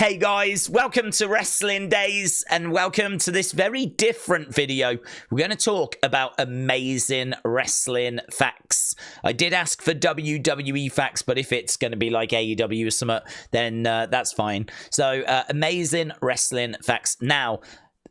Hey guys, welcome to Wrestling Daze and welcome to this very different video. We're going to talk about amazing wrestling facts. I did ask for WWE Facts, but if it's going to be like AEW or something, then that's fine. So, amazing wrestling facts. Now,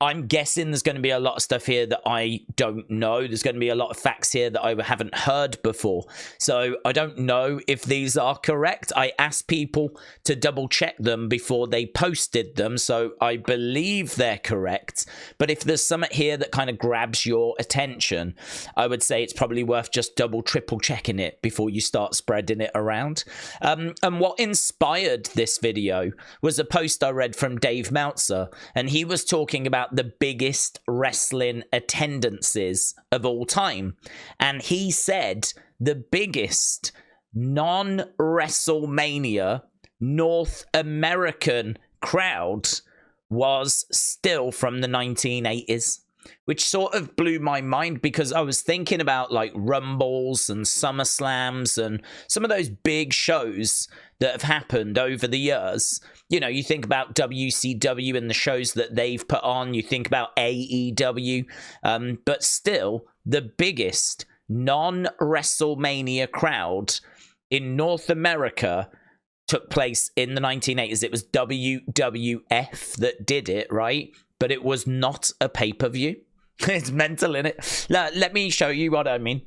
I'm guessing there's going to be a lot of stuff here that I don't know. There's going to be a lot of facts here that I haven't heard before. So I don't know if these are correct. I asked people to double check them before they posted them. So I believe they're correct. But if there's something here that kind of grabs your attention, I would say it's probably worth just double, triple checking it before you start spreading it around. And what inspired this video was a post I read from Dave Meltzer. And he was talking about the biggest wrestling attendances of all time. And he said the biggest non-WrestleMania North American crowd was still from the 1980s. Which sort of blew my mind because I was thinking about like Rumbles and SummerSlams and some of those big shows that have happened over the years. You know, you think about WCW and the shows that they've put on. You think about AEW. But still, the biggest non-WrestleMania crowd in North America took place in the 1980s. It was WWF that did it, right? But it was not a pay-per-view. It's mental, innit? Let me show you what I mean.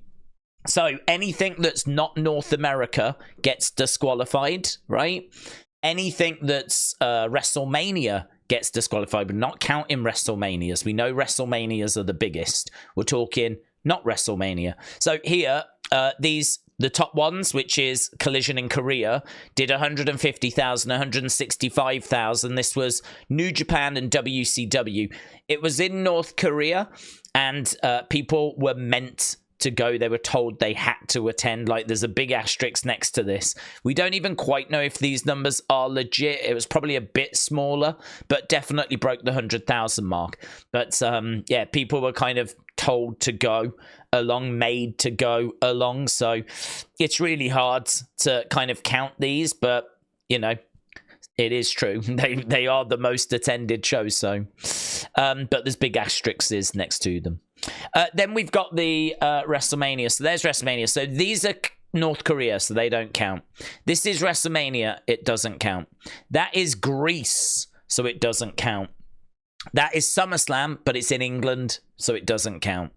So anything that's not North America gets disqualified, right? Anything that's WrestleMania gets disqualified, but not counting WrestleManias. We know WrestleManias are the biggest. We're talking not WrestleMania. So here, the top ones, which is Collision in Korea, did 150,000, 165,000. This was New Japan and WCW. It was in North Korea, and people were meant to go. They were told they had to attend. Like, there's a big asterisk next to this. We don't even quite know if these numbers are legit. It was probably a bit smaller, but definitely broke the 100,000 mark. But yeah, people were kind of told to go along, made to go along. So it's really hard to kind of count these, but you know, it is true. They are the most attended shows. So, but there's big asterisks next to them. Then we've got the WrestleMania. So there's WrestleMania. So these are North Korea, so they don't count. This is WrestleMania. It doesn't count. That is Greece, so it doesn't count. That is SummerSlam, but it's in England, so it doesn't count.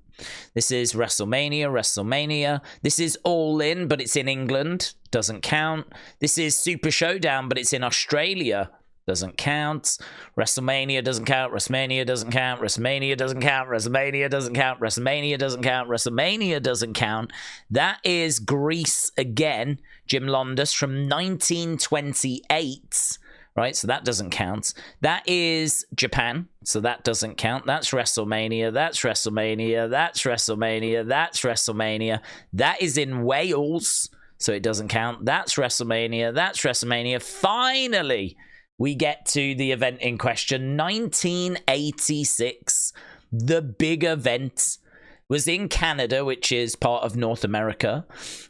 This is WrestleMania. This is All In, but it's in England. Doesn't count. This is Super Showdown, but it's in Australia. Doesn't count. WrestleMania doesn't count. WrestleMania doesn't count. WrestleMania doesn't count. WrestleMania doesn't count. WrestleMania doesn't count. WrestleMania doesn't count. That is Greece again. Jim Londos from 1928. Right, so that doesn't count. That is Japan, so that doesn't count. That's WrestleMania, that's WrestleMania, that's WrestleMania, that's WrestleMania. That is in Wales, so it doesn't count. That's WrestleMania, that's WrestleMania. Finally, we get to the event in question. 1986, the big event was in Canada, which is part of North America,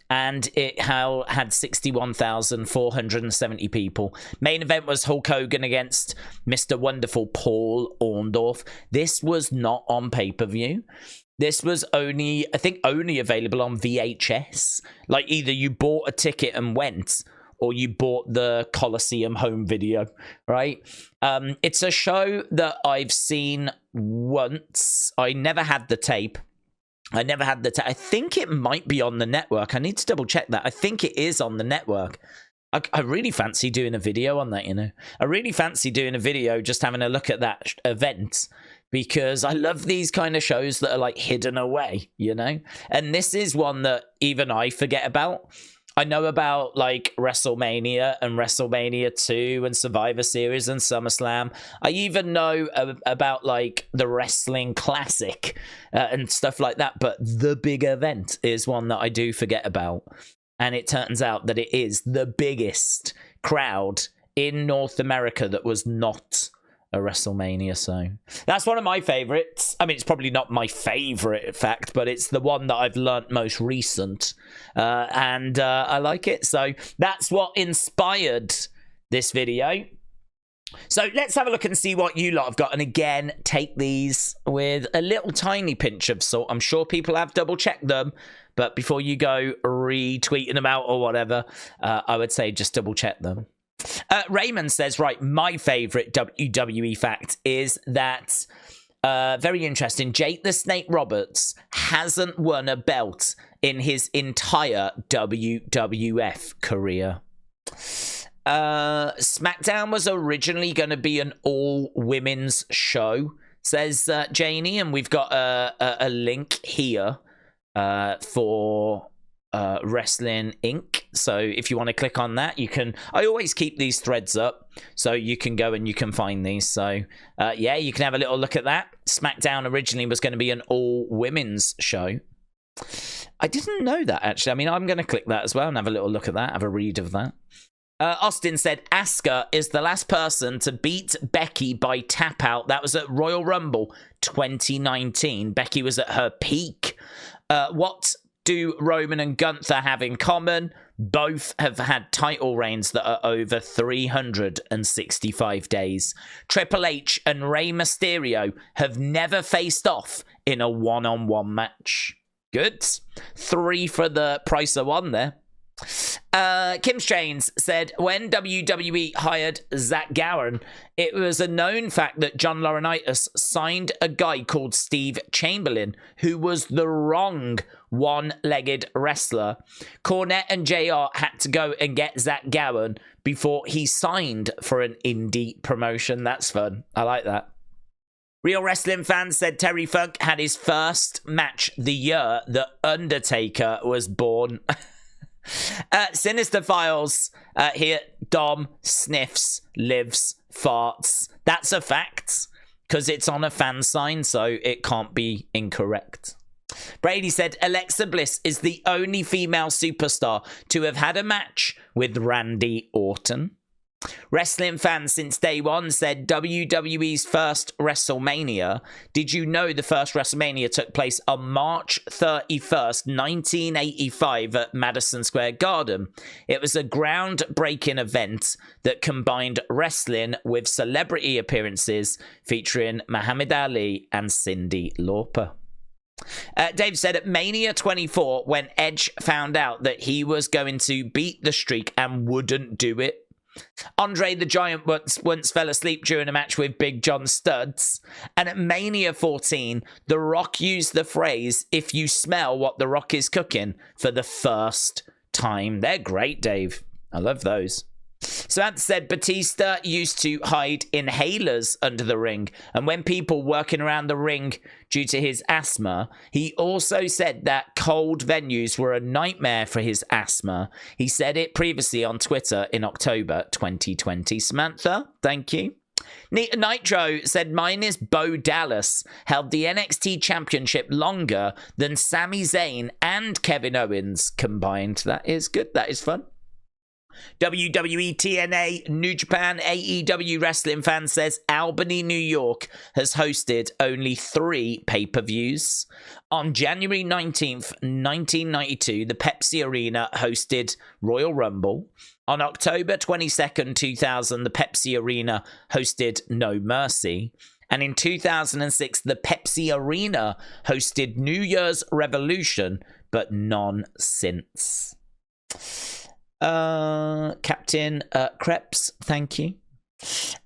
and it had 61,470 people. Main event was Hulk Hogan against Mr. Wonderful Paul Orndorff. This was not on pay-per-view. This was only, I think, only available on VHS. Like, either you bought a ticket and went, or you bought the Coliseum home video, right? It's a show that I've seen once. I never had the tape. I think it might be on the network. I need to double check that. I think it is on the network. I really fancy doing a video on that, you know. I really fancy doing a video just having a look at that event, because I love these kind of shows that are like hidden away, you know. And this is one that even I forget about. I know about like WrestleMania and WrestleMania 2 and Survivor Series and SummerSlam. I even know about like the Wrestling Classic and stuff like that. But the big event is one that I do forget about. And it turns out that it is the biggest crowd in North America that was not a WrestleMania. So that's one of my favorites. I mean, it's probably not my favorite fact, but it's the one that I've learnt most recent, and I like it. So that's what inspired this video. So let's have a look and see what you lot have got. And again, take these with a little tiny pinch of salt. I'm sure people have double-checked them. But before you go retweeting them out or whatever, I would say just double-check them. Raymond says, right, my favourite WWE fact is that, very interesting, Jake the Snake Roberts hasn't won a belt in his entire WWF career. Smackdown was originally going to be an all-women's show, says Janie, and we've got a link here for Wrestling Inc. So if you want to click on that, you can. I always keep these threads up, so you can go and you can find these. So yeah, you can have a little look at that. Smackdown originally was going to be an all-women's show. I didn't know that, actually. I mean, I'm going to click that as well and have a little look at that, have a read of that. Austin said, Asuka is the last person to beat Becky by tap out. That was at Royal Rumble 2019. Becky was at her peak. What do Roman and Gunther have in common? Both have had title reigns that are over 365 days. Triple H and Rey Mysterio have never faced off in a one-on-one match. Good. 3 for the price of 1 there. Kim Strains said, when WWE hired Zach Gowen, it was a known fact that John Laurinaitis signed a guy called Steve Chamberlain, who was the wrong one-legged wrestler. Cornette and JR had to go and get Zach Gowen before he signed for an indie promotion. That's fun. I like that. Real Wrestling Fans said Terry Funk had his first match the year The Undertaker was born. Sinister Files here. Dom sniffs, lives, farts. That's a fact because it's on a fan sign, so it can't be incorrect. Brady said Alexa Bliss is the only female superstar to have had a match with Randy Orton. Wrestling Fans since day one said WWE's first WrestleMania. Did you know the first WrestleMania took place on March 31st, 1985 at Madison Square Garden? It was a groundbreaking event that combined wrestling with celebrity appearances featuring Muhammad Ali and Cyndi Lauper. Dave said at Mania 24, when Edge found out that he was going to beat the streak and wouldn't do it, Andre the Giant once fell asleep during a match with Big John Studs. And at Mania 14, The Rock used the phrase, if you smell what The Rock is cooking, for the first time. They're great, Dave. I love those. Samantha said Batista used to hide inhalers under the ring, and when people working around the ring due to his asthma, he also said that cold venues were a nightmare for his asthma. He said it previously on Twitter in October 2020. Samantha, thank you. Nita Nitro said mine is Bo Dallas, held the NXT Championship longer than Sami Zayn and Kevin Owens combined. That is good. That is fun. WWE, TNA, New Japan, AEW Wrestling Fan says Albany, New York has hosted only 3 pay-per-views. On January 19th, 1992, the Pepsi Arena hosted Royal Rumble. On October 22nd, 2000, the Pepsi Arena hosted No Mercy. And in 2006, the Pepsi Arena hosted New Year's Revolution, but none since. Captain Krebs, thank you.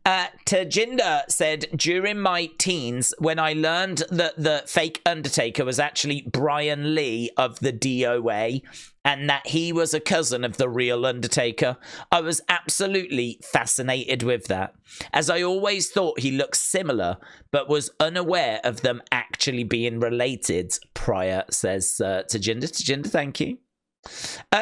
Tajinder said, during my teens, when I learned that the fake Undertaker was actually Brian Lee of the DOA and that he was a cousin of the real Undertaker, I was absolutely fascinated with that, as I always thought he looked similar, but was unaware of them actually being related prior, says Tajinder. Tajinder, thank you.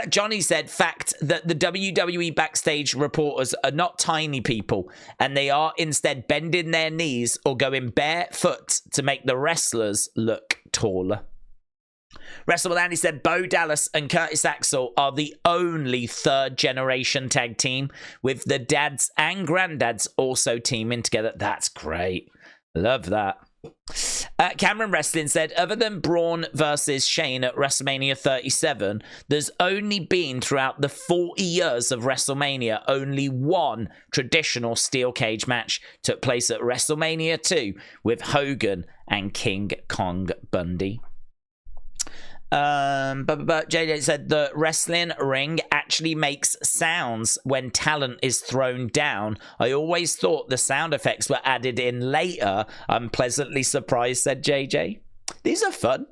Johnny said, fact that the WWE backstage reporters are not tiny people and they are instead bending their knees or going barefoot to make the wrestlers look taller. WrestleMania said Bo Dallas and Curtis Axel are the only third generation tag team, with the dads and granddads also teaming together. That's great. Love that. Cameron Wrestling said, other than Braun versus Shane at WrestleMania 37, there's only been throughout the 40 years of WrestleMania, only one traditional steel cage match took place at WrestleMania 2 with Hogan and King Kong Bundy. JJ said the wrestling ring actually makes sounds when talent is thrown down. I always thought the sound effects were added in later. I'm pleasantly surprised, said JJ. These are fun.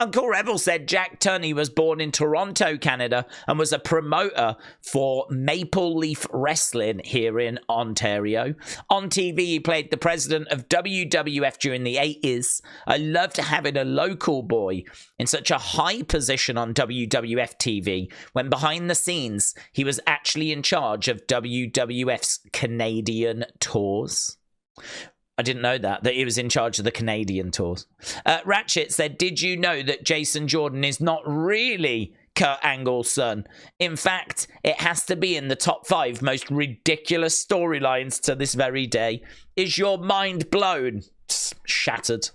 Uncle Revel said Jack Tunney was born in Toronto, Canada, and was a promoter for Maple Leaf Wrestling here in Ontario. On TV, he played the president of WWF during the 80s. I loved having a local boy in such a high position on WWF TV, when behind the scenes, he was actually in charge of WWF's Canadian tours. I didn't know that he was in charge of the Canadian tours. Ratchet said, did you know that Jason Jordan is not really Kurt Angle's son? In fact, it has to be in the top 5 most ridiculous storylines to this very day. Is your mind blown? Shattered.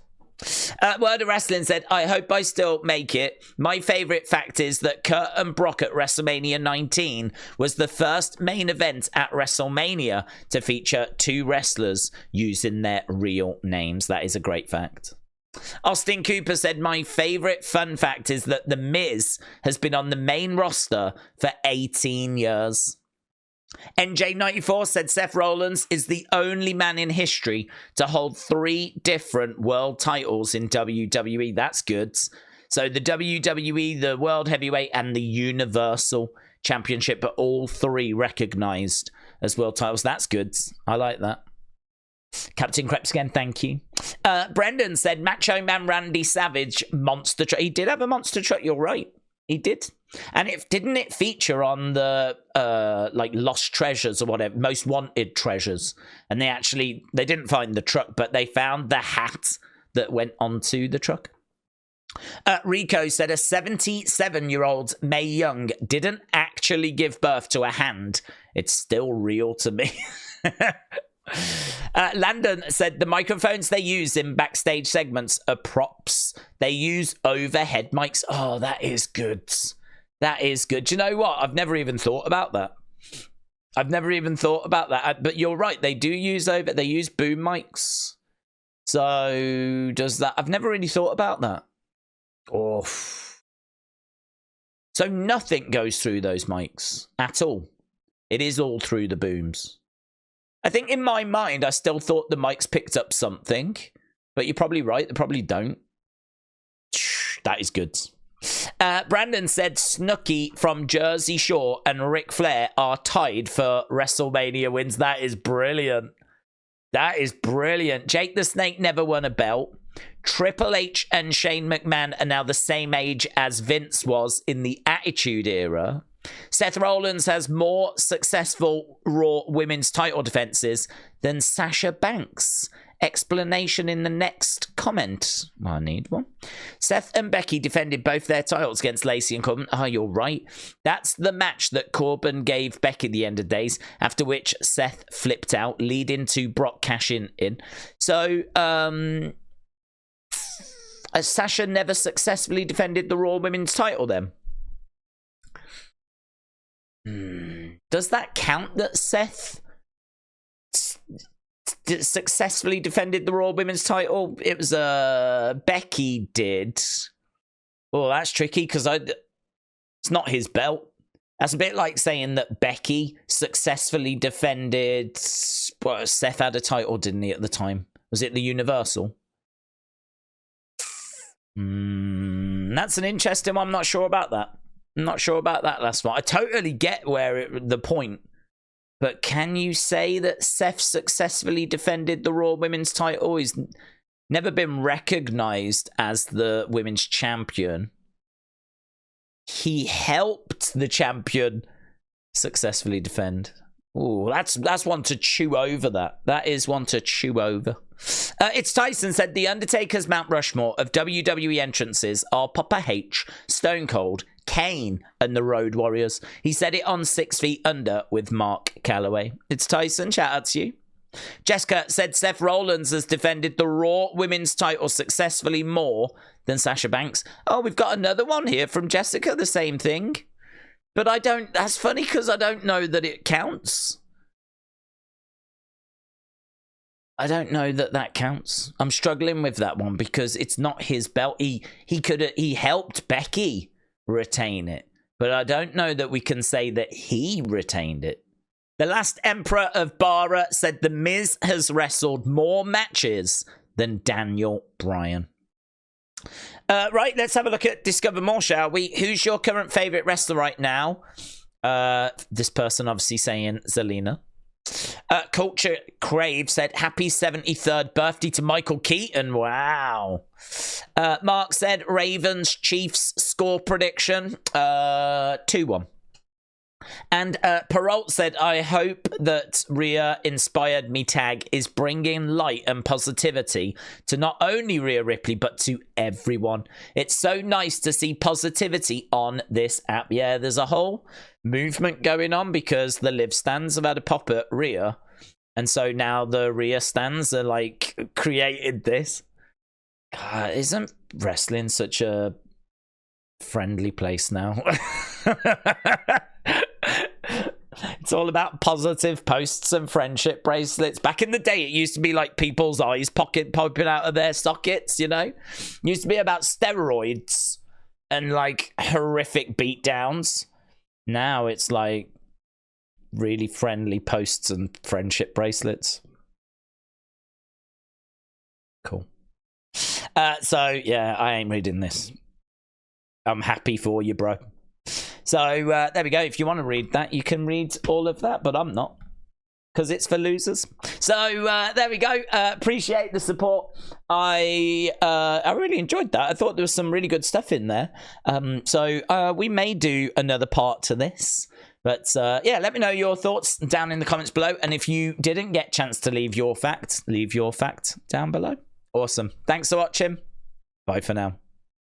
Word of Wrestling said, I hope I still make it. My favourite fact is that Kurt and Brock at WrestleMania 19 was the first main event at WrestleMania to feature 2 wrestlers using their real names. That is a great fact. Austin Cooper said, my favourite fun fact is that The Miz has been on the main roster for 18 years. NJ94 said Seth Rollins is the only man in history to hold 3 different world titles in WWE. That's good. So the WWE, the World Heavyweight, and the Universal Championship are all 3 recognized as world titles. That's good. I like that. Captain Krebs again, thank you. Brendan said Macho Man Randy Savage monster truck. He did have a monster truck, you're right. He did. And didn't it feature on the like Lost Treasures or whatever, Most Wanted Treasures? And they didn't find the truck, but they found the hat that went onto the truck. Rico said a 77-year-old Mae Young didn't actually give birth to a hand. It's still real to me. Landon said the microphones they use in backstage segments are props. They use overhead mics. Oh, that is good. That is good. Do you know what? I've never even thought about that. But you're right. They do use they use boom mics. So does that? I've never really thought about that. Oh. So nothing goes through those mics at all. It is all through the booms. I think in my mind, I still thought the mics picked up something, but you're probably right. They probably don't. That is good. Brandon said Snooki from Jersey Shore and Ric Flair are tied for WrestleMania wins. That is brilliant. That is brilliant. Jake the Snake never won a belt. Triple H and Shane McMahon are now the same age as Vince was in the Attitude Era. Seth Rollins has more successful Raw women's title defenses than Sasha Banks. Explanation in the next comment. I need one. Seth and Becky defended both their titles against Lacey and Corbin. Oh, you're right. That's the match that Corbin gave Becky the end of days, after which Seth flipped out, leading to Brock cashing in. So, Sasha never successfully defended the Raw women's title then? Does that count that Seth successfully defended the Raw Women's title? It was Becky did. Oh, that's tricky because it's not his belt. That's a bit like saying that Becky successfully defended. Well, Seth had a title, didn't he, at the time? Was it the Universal? That's an interesting one. I'm not sure about that. Last one. I totally get the point. But can you say that Seth successfully defended the Raw Women's title? He's never been recognized as the women's champion. He helped the champion successfully defend. Oh, that's one to chew over. That is one to chew over. It's Tyson said the Undertaker's Mount Rushmore of WWE entrances are Papa H, Stone Cold, Kane, and the Road Warriors. He said it on 6 Feet Under with Mark Calloway. It's Tyson. Shout out to you. Jessica said Seth Rollins has defended the Raw Women's title successfully more than Sasha Banks. Oh, we've got another one here from Jessica, the same thing. But I don't, that's funny because I don't know that it counts. I don't know that that counts. I'm struggling with that one because it's not his belt. He helped Becky retain it, but I don't know that we can say that he retained it. The Last Emperor of Bara said The Miz has wrestled more matches than Daniel Bryan. Right, let's have a look at Discover More, shall we? Who's your current favourite wrestler right now? This person obviously saying Zelina. Culture Crave said, happy 73rd birthday to Michael Keaton. Wow. Mark said, Ravens Chiefs score prediction 2-1. And Perrault said, I hope that Rhea inspired me tag is bringing light and positivity to not only Rhea Ripley, but to everyone. It's so nice to see positivity on this app. Yeah, there's a whole movement going on because the live stands have had a pop at Rhea. And so now the Rhea stands are like created this. God, isn't wrestling such a friendly place now? It's all about positive posts and friendship bracelets. Back in the day, it used to be like people's eyes popping out of their sockets, you know? It used to be about steroids and like horrific beatdowns. Now it's like really friendly posts and friendship bracelets. Cool. So, yeah, I ain't reading this. I'm happy for you, bro. So there we go. If you want to read that, you can read all of that, but I'm not, because it's for losers. So there we go. Appreciate the support. I really enjoyed that. I thought there was some really good stuff in there. So we may do another part to this. But yeah, let me know your thoughts down in the comments below. And if you didn't get a chance to leave your fact down below. Awesome. Thanks for watching. Bye for now.